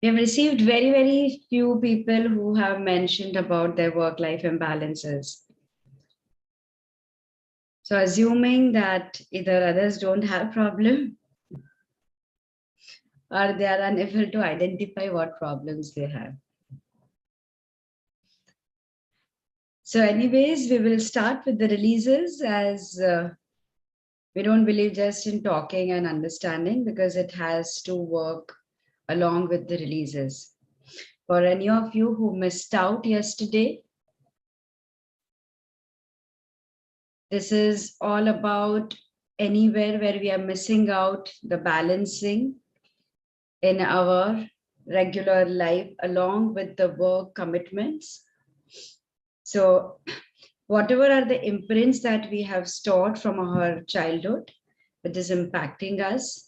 We have received very, very few people who have mentioned about their work-life imbalances. So assuming that either others don't have problem or they are unable to identify what problems they have. So anyways, we will start with the releases as we don't believe just in talking and understanding because it has to work along with the releases. For any of you who missed out yesterday, this is all about anywhere where we are missing out the balancing in our regular life along with the work commitments. So whatever are the imprints that we have stored from our childhood, which is impacting us,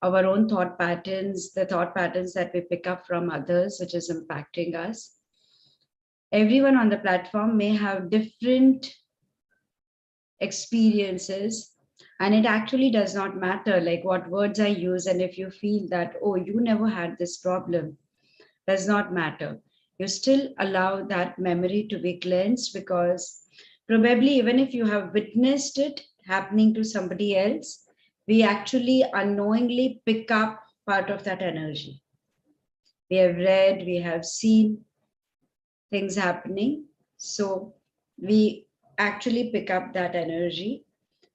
our own thought patterns, the thought patterns that we pick up from others, which is impacting us. Everyone on the platform may have different experiences, and it actually does not matter like what words I use. And if you feel that, oh, you never had this problem, does not matter. You still allow that memory to be cleansed because probably even if you have witnessed it happening to somebody else, we actually unknowingly pick up part of that energy. We have read, we have seen things happening. So we actually pick up that energy.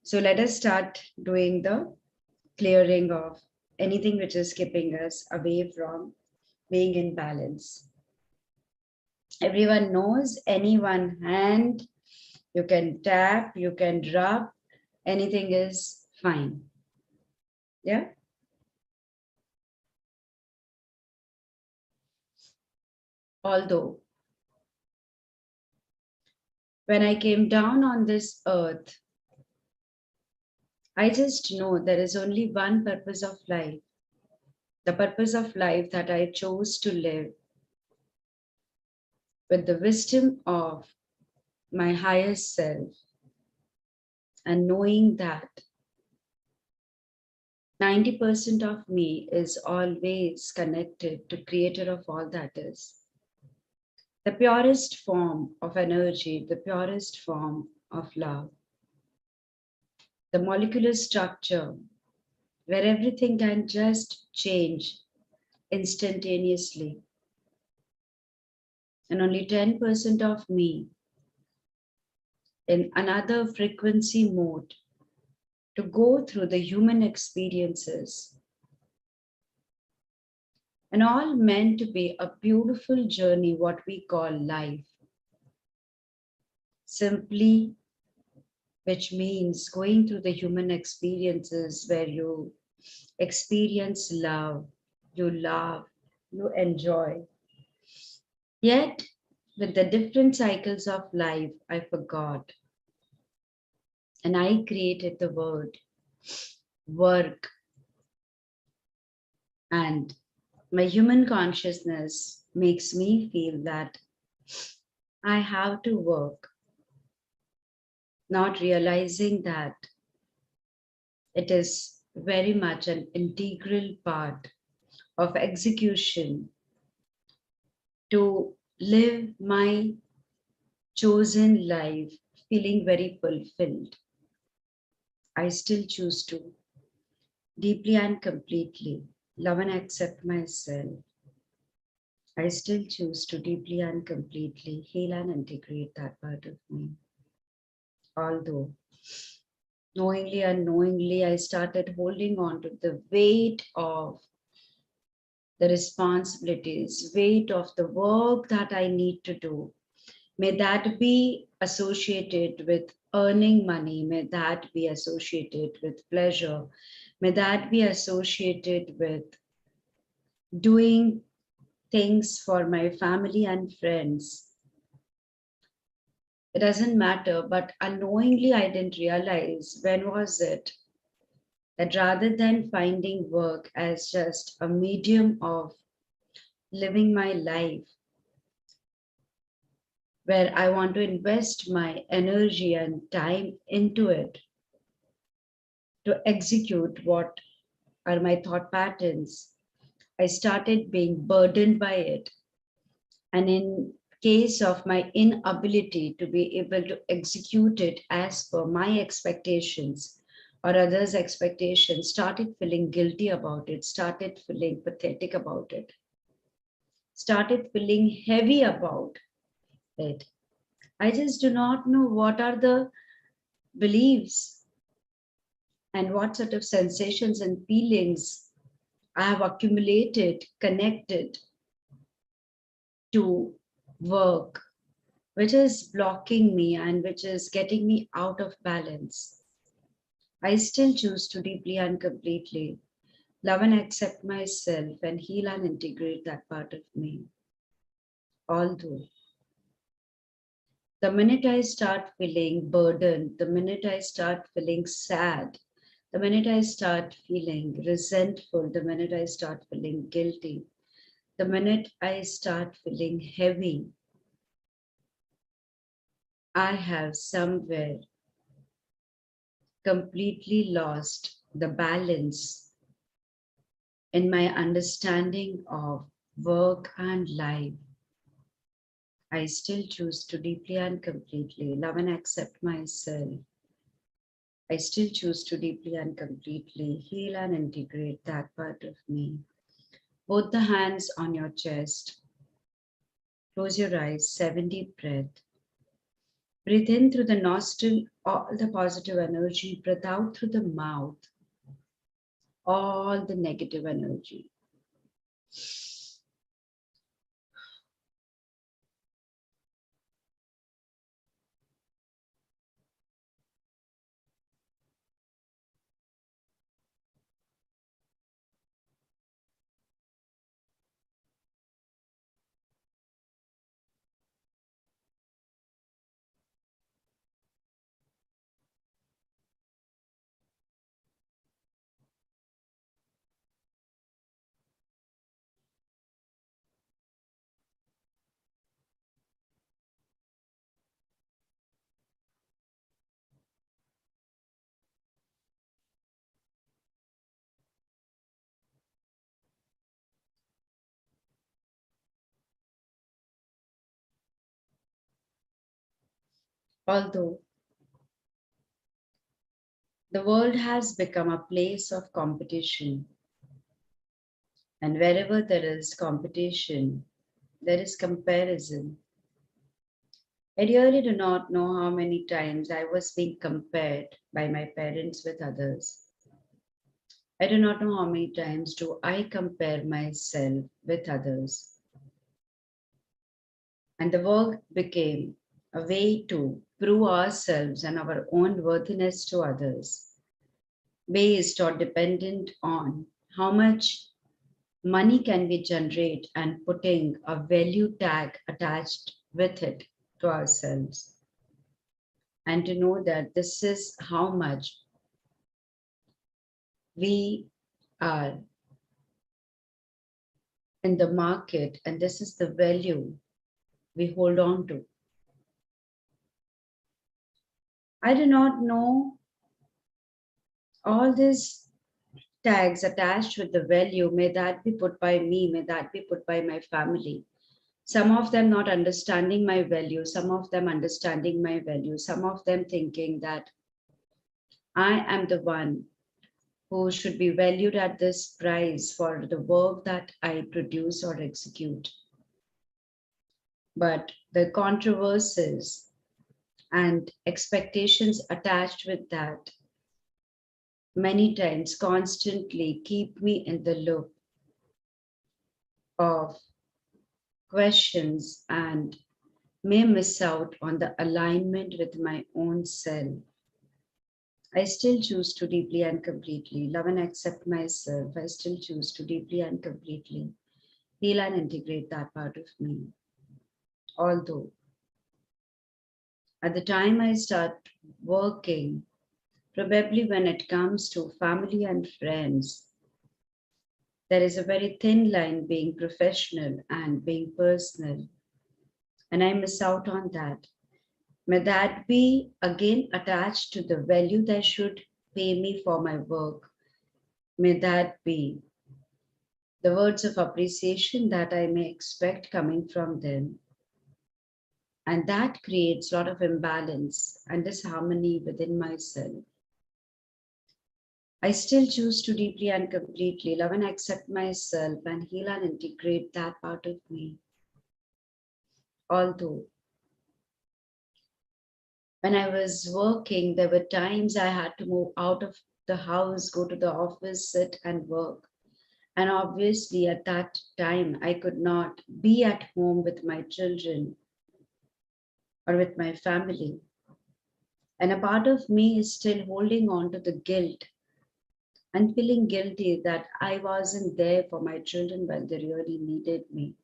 So let us start doing the clearing of anything which is keeping us away from being in balance. Everyone knows any one hand, you can tap, you can rub, anything is fine. Yeah. Although, when I came down on this earth, I just know there is only one purpose of life. The purpose of life that I chose to live with the wisdom of my highest self and knowing that 90% of me is always connected to creator of all that is. The purest form of energy, the purest form of love. The molecular structure where everything can just change instantaneously. And only 10% of me in another frequency mode to go through the human experiences. And all meant to be a beautiful journey, what we call life. Simply, which means going through the human experiences where you experience love, you laugh, you enjoy. Yet, with the different cycles of life, I forgot. And I created the word work. And my human consciousness makes me feel that I have to work, not realizing that it is very much an integral part of execution to live my chosen life feeling very fulfilled. I still choose to deeply and completely love and accept myself. I still choose to deeply and completely heal and integrate that part of me. Although knowingly, unknowingly, I started holding on to the weight of the responsibilities, weight of the work that I need to do. May that be associated with earning money. May that be associated with pleasure. May that be associated with doing things for my family and friends. It doesn't matter, but unknowingly I didn't realize when was it that rather than finding work as just a medium of living my life, where I want to invest my energy and time into it to execute what are my thought patterns, I started being burdened by it. And in case of my inability to be able to execute it as per my expectations or others' expectations, started feeling guilty about it, started feeling pathetic about it, started feeling heavy about it. I just do not know what are the beliefs and what sort of sensations and feelings I have accumulated, connected to work, which is blocking me and which is getting me out of balance. I still choose to deeply and completely love and accept myself and heal and integrate that part of me. Although the minute I start feeling burdened, the minute I start feeling sad, the minute I start feeling resentful, the minute I start feeling guilty, the minute I start feeling heavy, I have somewhere completely lost the balance in my understanding of work and life. I still choose to deeply and completely love and accept myself. I still choose to deeply and completely heal and integrate that part of me. Both the hands on your chest. Close your eyes, 7 deep breath. Breathe in through the nostril, all the positive energy. Breathe out through the mouth, all the negative energy. Although the world has become a place of competition, and wherever there is competition, there is comparison. I really do not know how many times I was being compared by my parents with others. I do not know how many times do I compare myself with others. And the work became a way to prove ourselves and our own worthiness to others, based or dependent on how much money can we generate and putting a value tag attached with it to ourselves. And to know that this is how much we are in the market and this is the value we hold on to. I do not know all these tags attached with the value, may that be put by me, may that be put by my family. Some of them not understanding my value, some of them understanding my value, some of them thinking that I am the one who should be valued at this price for the work that I produce or execute. But the controversies and expectations attached with that many times constantly keep me in the loop of questions and may miss out on the alignment with my own self. I still choose to deeply and completely love and accept myself. I still choose to deeply and completely heal and integrate that part of me. Although at the time I start working, probably when it comes to family and friends, there is a very thin line being professional and being personal, and I miss out on that. May that be again attached to the value they should pay me for my work. May that be the words of appreciation that I may expect coming from them. And that creates a lot of imbalance and disharmony within myself. I still choose to deeply and completely love and accept myself and heal and integrate that part of me. Although, when I was working, there were times I had to move out of the house, go to the office, sit and work. And obviously, at that time, I could not be at home with my children or with my family. And a part of me is still holding on to the guilt and feeling guilty that I wasn't there for my children when they really needed me.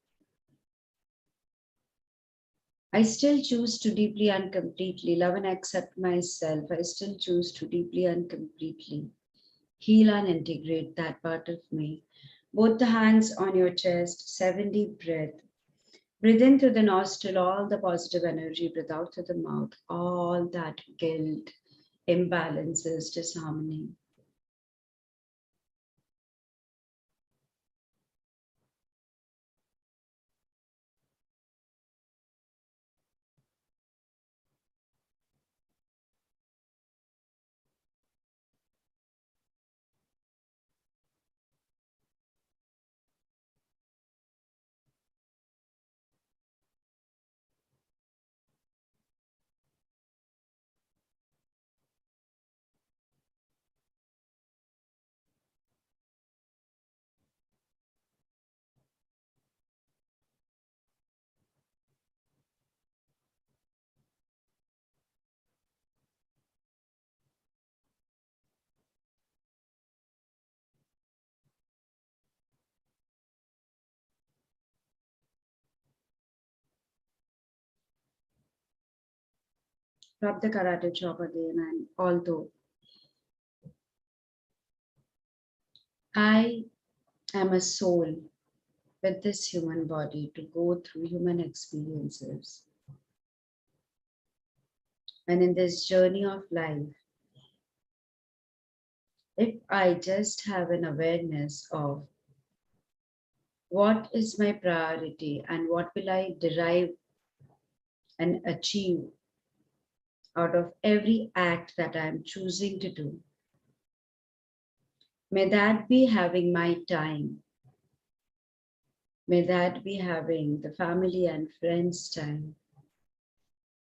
I still choose to deeply and completely love and accept myself. I still choose to deeply and completely heal and integrate that part of me. Both the hands on your chest, 7 deep breath. Breathe in through the nostril, all the positive energy. Breathe out through the mouth, all that guilt, imbalances, disharmony. Rub the karate chop again, and although I am a soul with this human body to go through human experiences, and in this journey of life, if I just have an awareness of what is my priority and what will I derive and achieve out of every act that I am choosing to do, may that be having my time, may that be having the family and friends' time,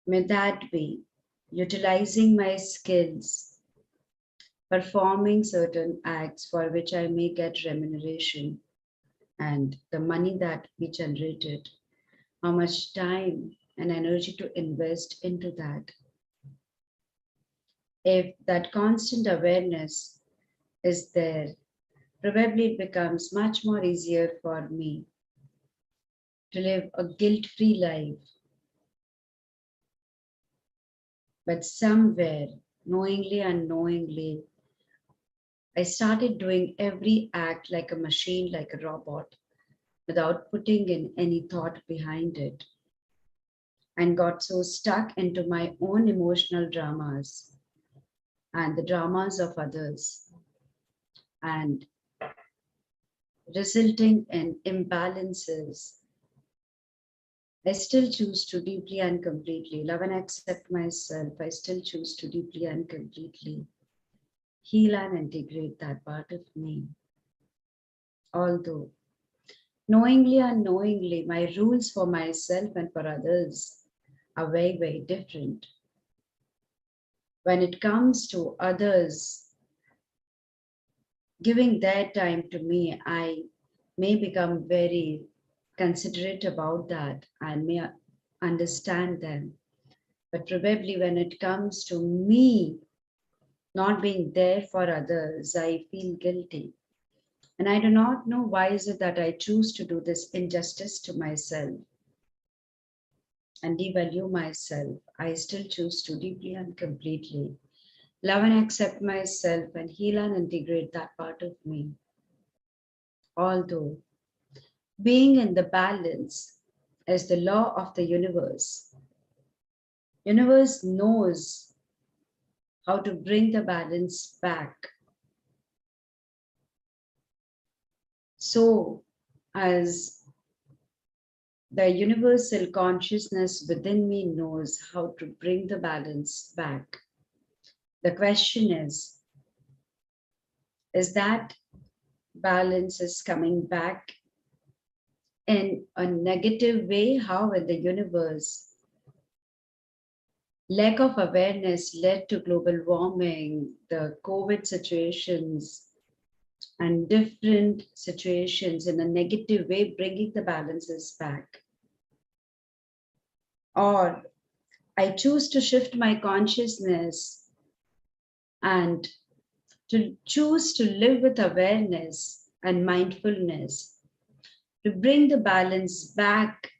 may that be utilizing my skills, performing certain acts for which I may get remuneration and the money that we generated, how much time and energy to invest into that. If that constant awareness is there, probably it becomes much more easier for me to live a guilt free life. But somewhere, knowingly, unknowingly, I started doing every act like a machine, like a robot, without putting in any thought behind it, and got so stuck into my own emotional dramas and the dramas of others, and resulting in imbalances. I still choose to deeply and completely love and accept myself. I still choose to deeply and completely heal and integrate that part of me. Although, knowingly and unknowingly, my rules for myself and for others are very, very different. When it comes to others giving their time to me, I may become very considerate about that and may understand them. But probably when it comes to me not being there for others, I feel guilty. And I do not know why is it that I choose to do this injustice to myself and devalue myself. I still choose to deeply and completely love and accept myself and heal and integrate that part of me. Although being in the balance is the law of the universe. Universe knows how to bring the balance back. So as the universal consciousness within me knows how to bring the balance back. The question is that balance is coming back in a negative way? How in the universe lack of awareness led to global warming, the COVID situations, and different situations in a negative way, bringing the balances back? Or I choose to shift my consciousness and to choose to live with awareness and mindfulness to bring the balance back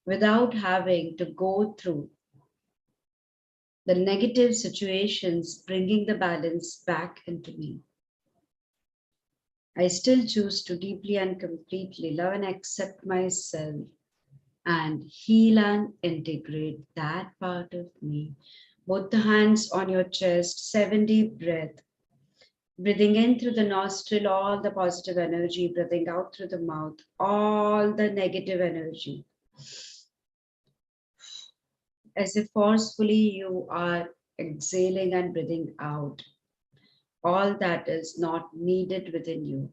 without having to go through the negative situations, bringing the balance back into me. I still choose to deeply and completely love and accept myself and heal and integrate that part of me. Both the hands on your chest, 7 deep breath. Breathing in through the nostril, all the positive energy, breathing out through the mouth, all the negative energy. As if forcefully you are exhaling and breathing out all that is not needed within you.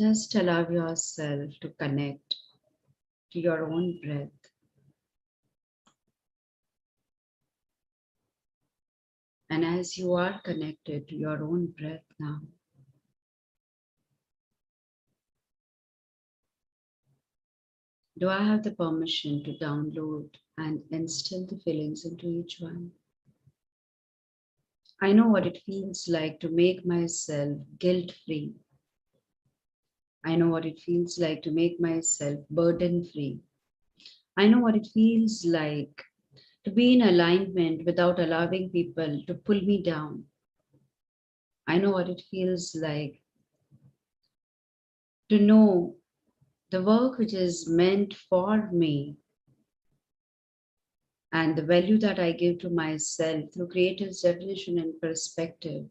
Just allow yourself to connect to your own breath. And as you are connected to your own breath now, do I have the permission to download and instill the feelings into each one? I know what it feels like to make myself guilt free. I know what it feels like to make myself burden free. I know what it feels like to be in alignment without allowing people to pull me down. I know what it feels like to know the work which is meant for me and the value that I give to myself through creative definition and perspective,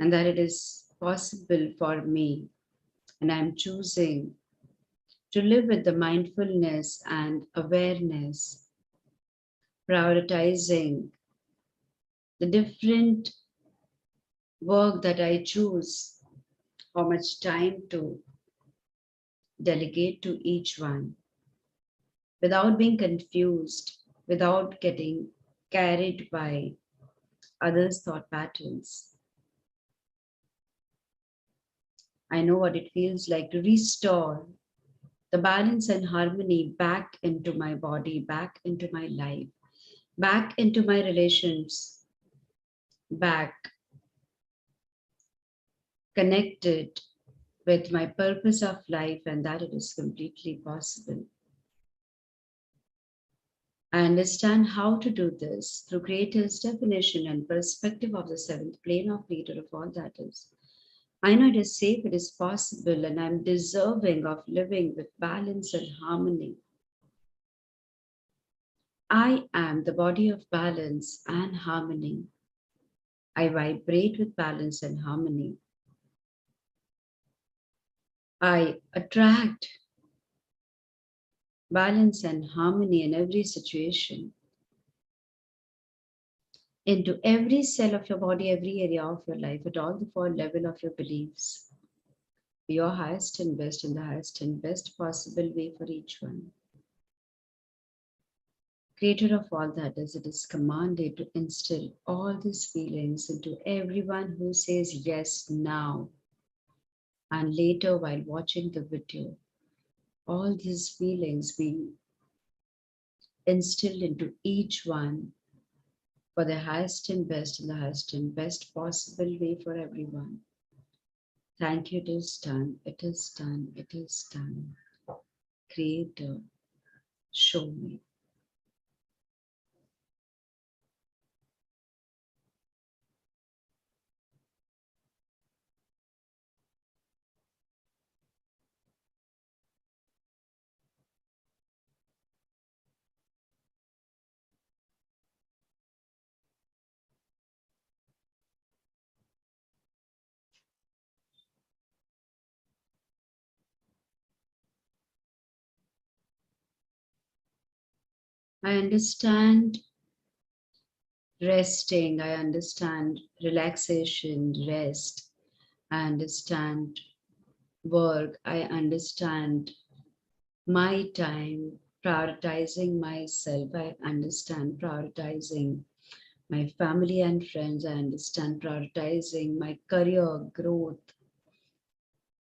and that it is possible for me. And I'm choosing to live with the mindfulness and awareness, prioritizing the different work that I choose, how much time to delegate to each one without being confused, without getting carried by others' thought patterns. I know what it feels like to restore the balance and harmony back into my body, back into my life, back into my relations, back connected with my purpose of life, and that it is completely possible. I understand how to do this through Creator's definition and perspective of the seventh plane of leader of all that is. I know it is safe, it is possible, and I'm deserving of living with balance and harmony. I am the body of balance and harmony. I vibrate with balance and harmony. I attract balance and harmony in every situation, into every cell of your body, every area of your life, at all the four levels of your beliefs. Your highest and best in the highest and best possible way for each one. Creator of all that is, it is commanded to instill all these feelings into everyone who says yes now and later while watching the video. All these feelings be instilled into each one for the highest and best in the highest and best possible way for everyone. Thank you, it is done, it is done, it is done. Creator, show me. I understand resting, I understand relaxation, rest, I understand work, I understand my time, prioritizing myself, I understand prioritizing my family and friends, I understand prioritizing my career growth.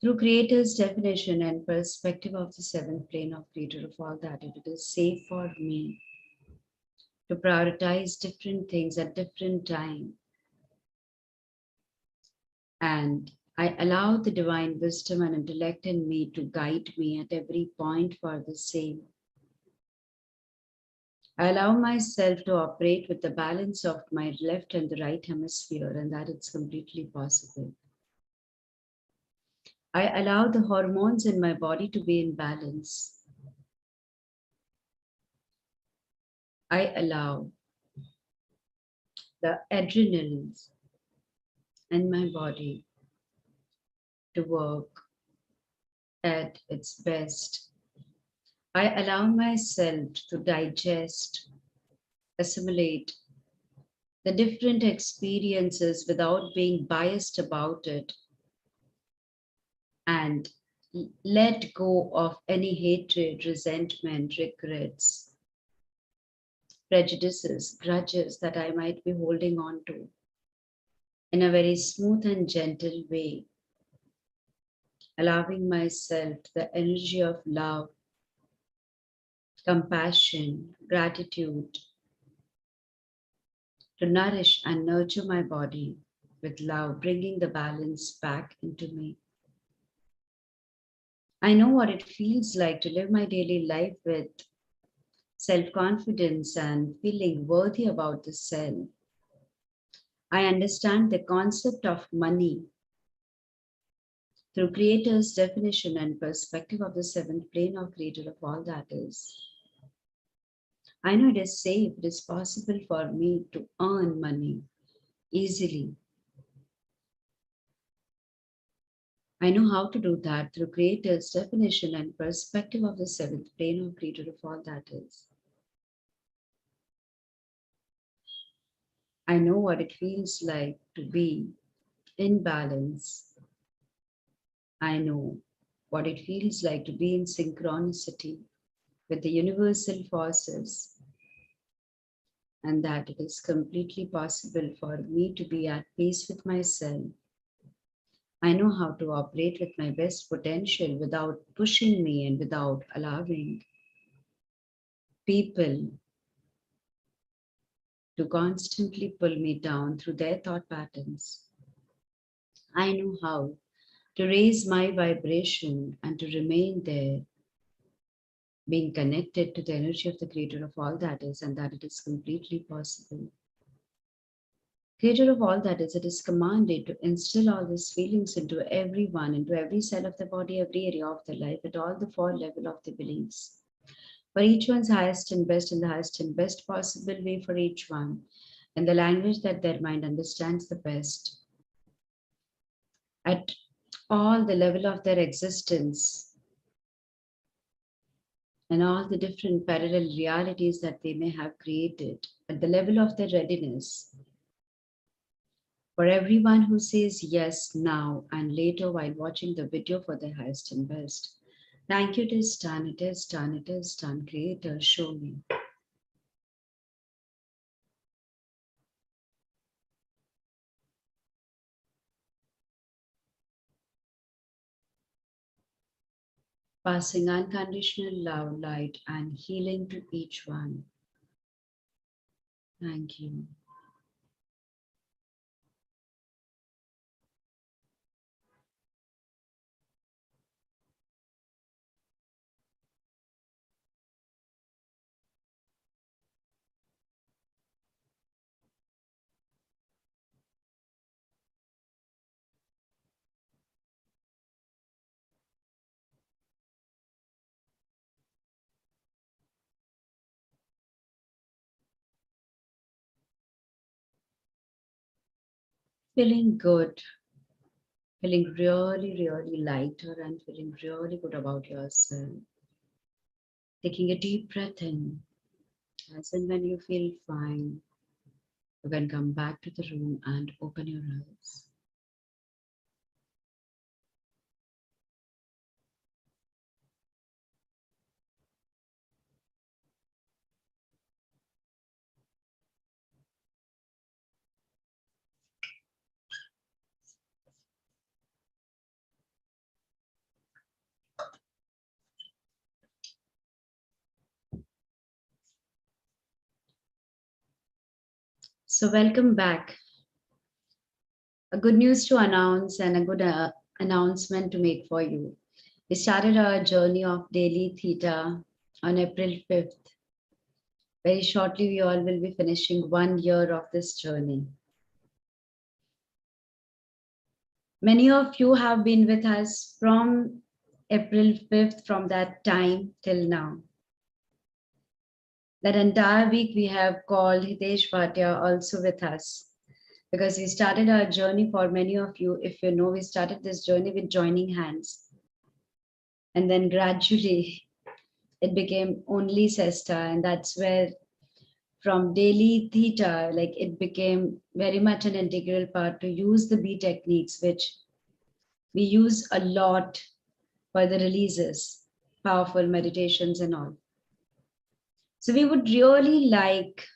Through Creator's definition and perspective of the seventh plane of Creator of all that, it is safe for me to prioritize different things at different time. And I allow the divine wisdom and intellect in me to guide me at every point for the same. I allow myself to operate with the balance of my left and the right hemisphere, and that it's completely possible. I allow the hormones in my body to be in balance. I allow the adrenals in my body to work at its best. I allow myself to digest, assimilate the different experiences without being biased about it, and let go of any hatred, resentment, regrets, prejudices, grudges that I might be holding on to in a very smooth and gentle way, allowing myself the energy of love, compassion, gratitude to nourish and nurture my body with love, bringing the balance back into me. I know what it feels like to live my daily life with self confidence and feeling worthy about the self. I understand the concept of money through Creator's definition and perspective of the seventh plane of Creator of all that is. I know it is safe, it is possible for me to earn money easily. I know how to do that through Creator's definition and perspective of the seventh plane of Creator of all that is. I know what it feels like to be in balance. I know what it feels like to be in synchronicity with the universal forces, and that it is completely possible for me to be at peace with myself. I know how to operate with my best potential without pushing me and without allowing people to constantly pull me down through their thought patterns. I know how to raise my vibration and to remain there, being connected to the energy of the creator of all that is, and that it is completely possible. Creator of all that is, it is commanded to instill all these feelings into everyone, into every cell of the body, every area of their life, at all the four levels of the beliefs. For each one's highest and best in the highest and best possible way for each one, in the language that their mind understands the best, at all the level of their existence, and all the different parallel realities that they may have created, at the level of their readiness. For everyone who says yes now and later while watching the video for their highest and best. Thank you, it is done, it is done, it is done. Creator, show me. Passing unconditional love, light, and healing to each one. Thank you. Feeling good, feeling really, really lighter and feeling really good about yourself. Taking a deep breath in. As and when you feel fine, you can come back to the room and open your eyes. So, welcome back. A good news to announce and a good announcement to make for you. We started our journey of daily theta on April 5th. Very shortly, we all will be finishing 1 year of this journey. Many of you have been with us from April 5th, from that time till now. That entire week we have called Hitesh Bhatia also with us, because we started our journey. For many of you, if you know, we started this journey with joining hands. And then gradually it became only Sesta, and that's where from daily theta, like it became very much an integral part to use the B techniques, which we use a lot for the releases, powerful meditations and all. So we would really like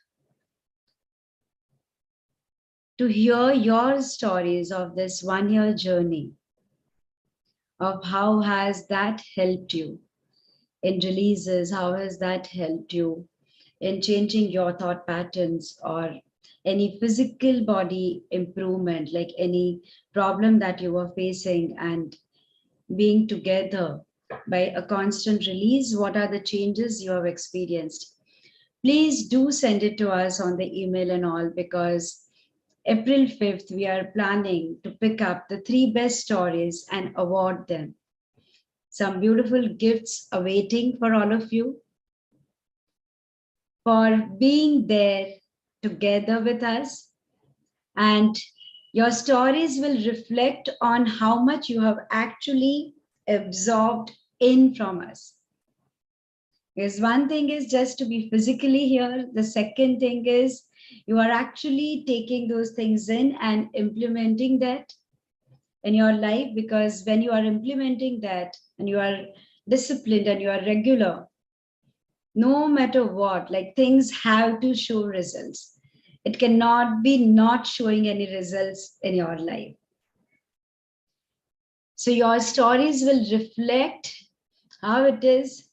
to hear your stories of this 1 year journey, of how has that helped you in releases, how has that helped you in changing your thought patterns, or any physical body improvement, like any problem that you were facing and being together by a constant release, what are the changes you have experienced? Please do send it to us on the email and all, because April 5th, we are planning to pick up the 3 best stories and award them. Some beautiful gifts awaiting for all of you for being there together with us. And your stories will reflect on how much you have actually absorbed in from us. Because one thing is just to be physically here. The second thing is you are actually taking those things in and implementing that in your life. Because when you are implementing that and you are disciplined and you are regular, no matter what, like things have to show results. It cannot be not showing any results in your life. So your stories will reflect how it is.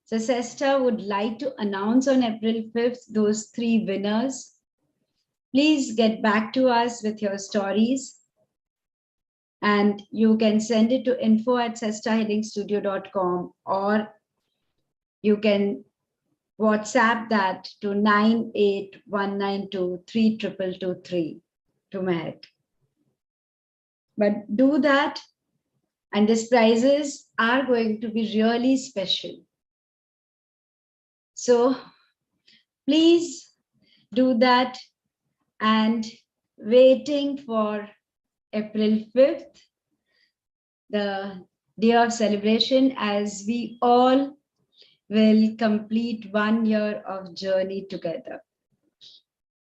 So Sesta would like to announce on April 5th those 3 winners. Please get back to us with your stories. And you can send it to info@sestahealingstudio.com, or you can WhatsApp that to 98192322223 to Mehak. But do that, and these prizes are going to be really special. So please do that, and waiting for April 5th, the day of celebration, as we all will complete 1 year of journey together.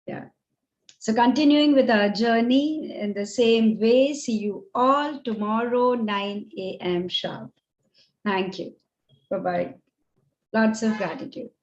Yeah. So continuing with our journey in the same way, see you all tomorrow, 9 a.m. sharp. Thank you. Bye-bye. Lots of gratitude.